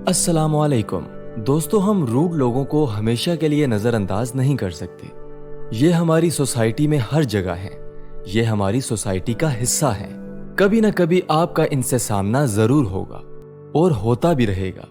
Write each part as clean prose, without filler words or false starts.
अस्सलाम वालेकुम। दोस्तों, हम रूड लोगों को हमेशा के लिए नज़रअंदाज नहीं कर सकते। ये हमारी सोसाइटी में हर जगह है। ये हमारी सोसाइटी का हिस्सा है। कभी ना कभी आपका इनसे सामना ज़रूर होगा और होता भी रहेगा।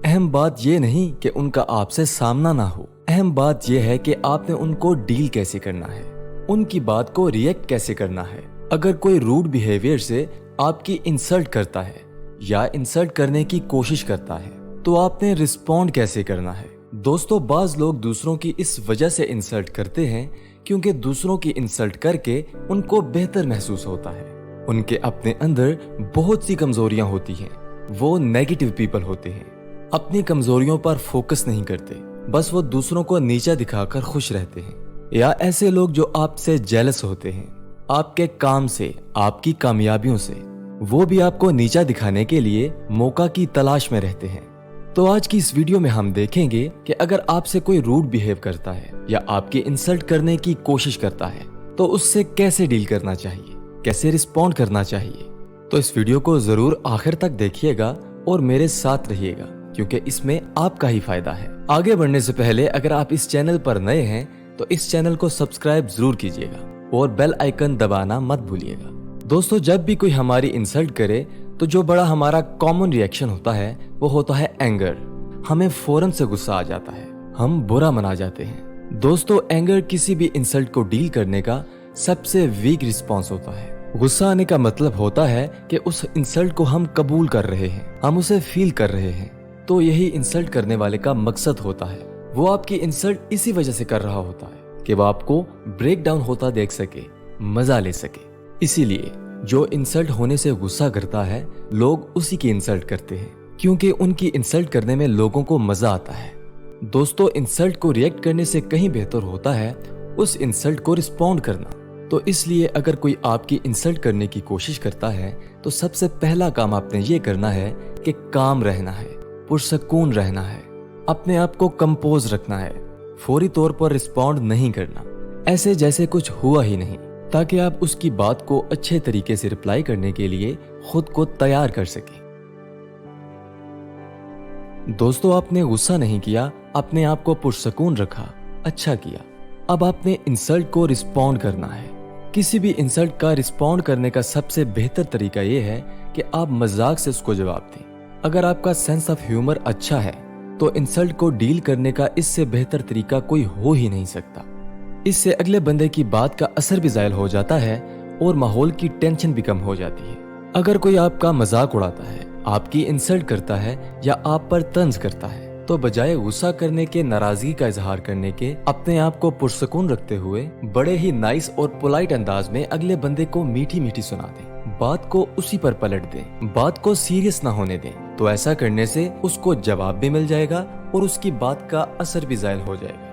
अहम बात ये नहीं कि उनका आपसे सामना ना हो, अहम बात यह है कि आपने उनको डील कैसे करना है, उनकी बात को रिएक्ट कैसे करना है। अगर कोई रूड बिहेवियर से आपकी इंसल्ट करता है या इंसल्ट करने की कोशिश करता है तो आपने रिस्पॉन्ड कैसे करना है। दोस्तों, बाज लोग दूसरों की इस वजह से इंसल्ट करते हैं क्योंकि दूसरों की इंसल्ट करके उनको बेहतर महसूस होता है। उनके अपने अंदर बहुत सी कमजोरियां होती हैं। वो नेगेटिव पीपल होते हैं, अपनी कमजोरियों पर फोकस नहीं करते, बस वो दूसरों को नीचा दिखाकर खुश रहते हैं। या ऐसे लोग जो आपसे जेलस होते हैं, आपके काम से, आपकी कामयाबियों से। वो भी आपको नीचा दिखाने के लिए मौका की तलाश में रहते हैं। तो आज की इस वीडियो में हम देखेंगे कि अगर आपसे कोई रूड बिहेव करता है या आपकी इंसल्ट करने की कोशिश करता है तो उससे कैसे डील करना चाहिए, कैसे रिस्पॉन्ड करना चाहिए। तो इस वीडियो को जरूर आखिर तक देखिएगा और मेरे साथ रहिएगा क्योंकि इसमें आपका ही फायदा है। आगे बढ़ने से पहले अगर आप इस चैनल पर नए हैं तो इस चैनल को सब्सक्राइब जरूर कीजिएगा और बेल आइकन दबाना मत भूलिएगा। दोस्तों, जब भी कोई हमारी इंसल्ट करे तो जो बड़ा हमारा कॉमन रिएक्शन होता है वो होता है एंगर। हमें फौरन से गुस्सा आ जाता है, हम बुरा मना जाते हैं। दोस्तों, एंगर किसी भी इंसल्ट को डील करने का सबसे वीक रिस्पॉन्स होता है। गुस्सा आने का मतलब होता है कि उस इंसल्ट को हम कबूल कर रहे हैं, हम उसे फील कर रहे हैं। तो यही इंसल्ट करने वाले का मकसद होता है। वो आपकी इंसल्ट इसी वजह से कर रहा होता है कि वो आपको ब्रेक डाउन होता देख सके, मजा ले सके। इसीलिए जो इंसल्ट होने से गुस्सा करता है, लोग उसी की इंसल्ट करते हैं क्योंकि उनकी इंसल्ट करने में लोगों को मजा आता है। दोस्तों, इंसल्ट को रिएक्ट करने से कहीं बेहतर होता है उस इंसल्ट को रिस्पॉन्ड करना। तो इसलिए अगर कोई आपकी इंसल्ट करने की कोशिश करता है तो सबसे पहला काम आपने ये करना है कि काम रहना है, पुरसकून रहना है, अपने आप को कंपोज रखना है, फौरी तौर पर रिस्पॉन्ड नहीं करना, ऐसे जैसे कुछ हुआ ही नहीं, ताकि आप उसकी बात को अच्छे तरीके से रिप्लाई करने के लिए खुद को तैयार कर सकें। दोस्तों, आपने गुस्सा नहीं किया, अपने आप को पुरसकून रखा, अच्छा किया। अब आपने इंसल्ट को रिस्पॉन्ड करना है। किसी भी इंसल्ट का रिस्पॉन्ड करने का सबसे बेहतर तरीका यह है कि आप मजाक से उसको जवाब दें। अगर आपका सेंस ऑफ ह्यूमर अच्छा है तो इंसल्ट को डील करने का इससे बेहतर तरीका कोई हो ही नहीं सकता। इससे अगले बंदे की बात का असर भी ज़ायल हो जाता है और माहौल की टेंशन भी कम हो जाती है। अगर कोई आपका मजाक उड़ाता है, आपकी इंसल्ट करता है या आप पर तंज करता है तो बजाय गुस्सा करने के, नाराजगी का इजहार करने के, अपने आप को पुरसकून रखते हुए बड़े ही नाइस और पोलाइट अंदाज में अगले बंदे को मीठी मीठी सुना दें, बात को उसी पर पलट दें, बात को सीरियस ना होने दें। तो ऐसा करने से उसको जवाब भी मिल जाएगा और उसकी बात का असर भी ज़ायल हो जाएगा।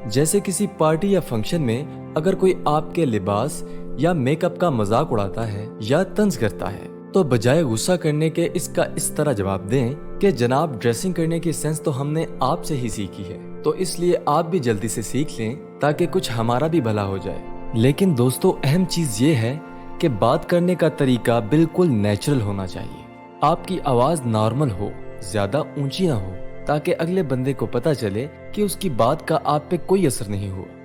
जैसे किसी पार्टी या फंक्शन में अगर कोई आपके लिबास या मेकअप का मजाक उड़ाता है या तंज करता है तो बजाय गुस्सा करने के इसका इस तरह जवाब दें कि जनाब, ड्रेसिंग करने की सेंस तो हमने आपसे ही सीखी है, तो इसलिए आप भी जल्दी से सीख लें ताकि कुछ हमारा भी भला हो जाए। लेकिन दोस्तों, अहम चीज ये है कि बात करने का तरीका बिल्कुल नेचुरल होना चाहिए। आपकी आवाज नॉर्मल हो, ज्यादा ऊंची ना हो, ताकि अगले बंदे को पता चले कि उसकी बात का आप पे कोई असर नहीं हुआ।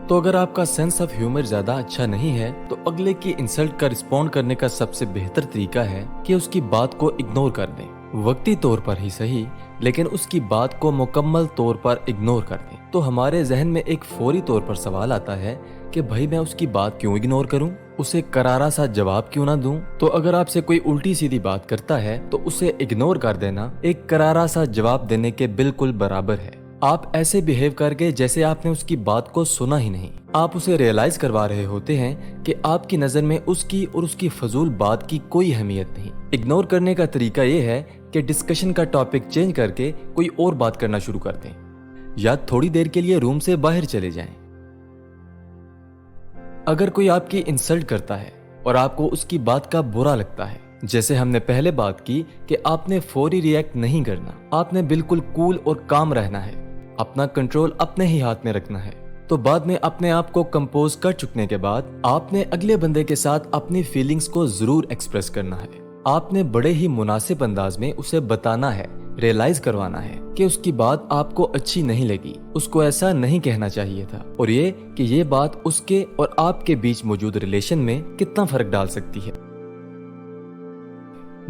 तो अगर आपका सेंस ऑफ ह्यूमर ज्यादा अच्छा नहीं है तो अगले की इंसल्ट का रिस्पॉन्ड करने का सबसे बेहतर तरीका है कि उसकी बात को इग्नोर कर दें। वक्ती तौर पर ही सही, लेकिन उसकी बात को मुकम्मल तौर पर इग्नोर कर दें। तो हमारे जहन में एक फौरी तौर पर सवाल आता है कि भाई, मैं उसकी बात क्यों इग्नोर करूं, उसे करारा सा जवाब क्यों ना दूं। तो अगर आपसे कोई उल्टी सीधी बात करता है तो उसे इग्नोर कर देना एक करारा सा जवाब देने के बिल्कुल बराबर है। आप ऐसे बिहेव करके जैसे आपने उसकी बात को सुना ही नहीं। आप उसे रियलाइज करवा रहे होते हैं कि आपकी नजर में उसकी और उसकी फजूल बात की कोई अहमियत नहीं। इग्नोर करने का तरीका यह है कि डिस्कशन का टॉपिक चेंज करके कोई और बात करना शुरू कर दें या थोड़ी देर के लिए रूम से बाहर चले जाएं। अगर कोई आपकी इंसल्ट करता है और आपको उसकी बात का बुरा लगता है, जैसे हमने पहले बात की कि आपने फौरी रिएक्ट नहीं करना, आपने बिल्कुल कूल और काम रहना है, अपना कंट्रोल अपने ही हाथ में रखना है। तो बाद में अपने आप को कंपोज कर चुकने के बाद आपने अगले बंदे के साथ अपनी फीलिंग्स को जरूर एक्सप्रेस करना है। آپ نے بڑے ہی مناسب انداز میں اسے بتانا ہے، ریئلائز کروانا ہے کہ اس کی بات آپ کو اچھی نہیں لگی، اس کو ایسا نہیں کہنا چاہیے تھا، اور یہ کہ یہ بات اس کے اور آپ کے بیچ موجود ریلیشن میں کتنا فرق ڈال سکتی ہے۔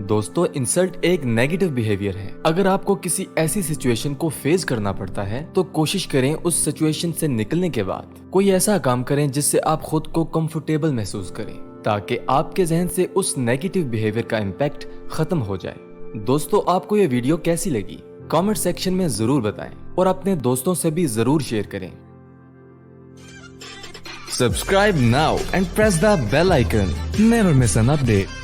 دوستو، انسلٹ ایک نیگیٹو بیہیویئر ہے۔ اگر آپ کو کسی ایسی سچویشن کو فیس کرنا پڑتا ہے تو کوشش کریں اس سچویشن سے نکلنے کے بعد کوئی ایسا کام کریں جس سے آپ خود کو کمفرٹیبل محسوس کریں، تاکہ آپ کے ذہن سے اس نیگیٹو بیہیویئر کا امپیکٹ ختم ہو جائے۔ دوستو، آپ کو یہ ویڈیو کیسی لگی؟ کامنٹ سیکشن میں ضرور بتائیں اور اپنے دوستوں سے بھی ضرور شیئر کریں۔ Subscribe now and press the bell icon. Never miss an update.